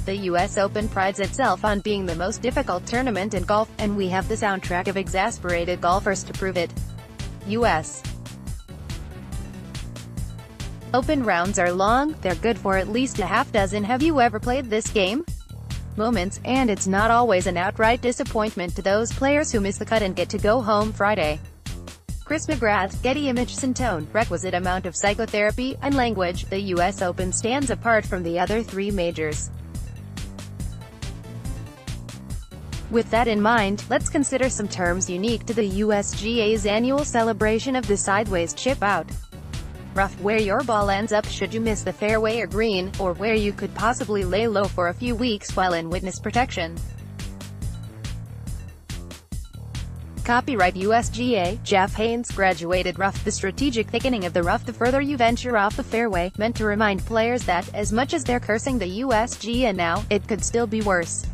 The US Open prides itself on being the most difficult tournament in golf, and we have the soundtrack of exasperated golfers to prove it. US Open rounds are long, they're good for at least a half dozen. Have you ever played this game? Moments, and it's not always an outright disappointment to those players who miss the cut and get to go home Friday. Chris McGrath, Getty ImagesIn. Tone, requisite amount of psychotherapy, and language. The US Open stands apart from the other three majors. With that in mind, let's consider some terms unique to the USGA's annual celebration of the sideways chip out. Rough, where your ball ends up should you miss the fairway or green, or where you could possibly lay low for a few weeks while in witness protection. Copyright USGA, Jeff Haynes, graduated rough, the strategic thickening of the rough the further you venture off the fairway, meant to remind players that, as much as they're cursing the USGA now, it could still be worse.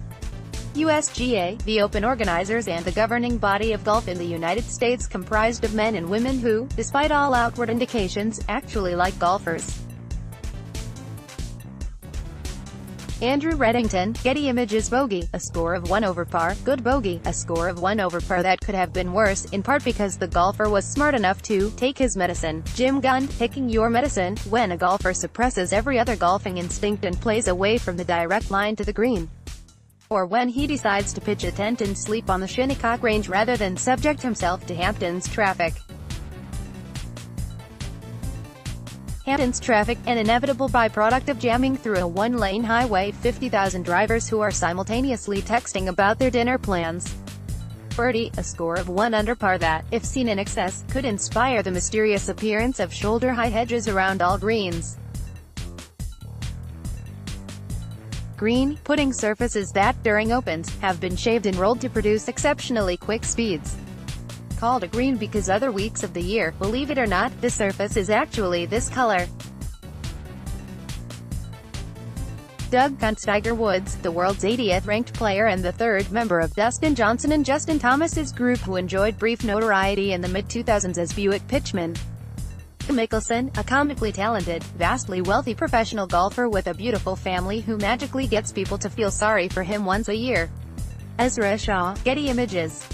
USGA, the Open organizers and the governing body of golf in the United States, comprised of men and women who, despite all outward indications, actually like golfers. Andrew Reddington, Getty Images. Bogey, a score of 1 over par. Good bogey, a score of 1 over par that could have been worse, in part because the golfer was smart enough to take his medicine. Jim Gund, taking your medicine, when a golfer suppresses every other golfing instinct and plays away from the direct line to the green. Or when he decides to pitch a tent and sleep on the Shinnecock Range rather than subject himself to Hampton's traffic. Hampton's traffic, an inevitable byproduct of jamming through a one-lane highway. 50,000 drivers who are simultaneously texting about their dinner plans. Birdie, a score of 1 under par that, if seen in excess, could inspire the mysterious appearance of shoulder-high hedges around all greens. Green, putting surfaces that, during opens, have been shaved and rolled to produce exceptionally quick speeds. Called a green because other weeks of the year, believe it or not, the surface is actually this color. Doug Kuntz. Tiger Woods, the world's 80th ranked player and the third member of Dustin Johnson and Justin Thomas's group who enjoyed brief notoriety in the mid-2000s as Buick pitchman. Mickelson, a comically talented, vastly wealthy professional golfer with a beautiful family who magically gets people to feel sorry for him once a year. Ezra Shaw, Getty Images.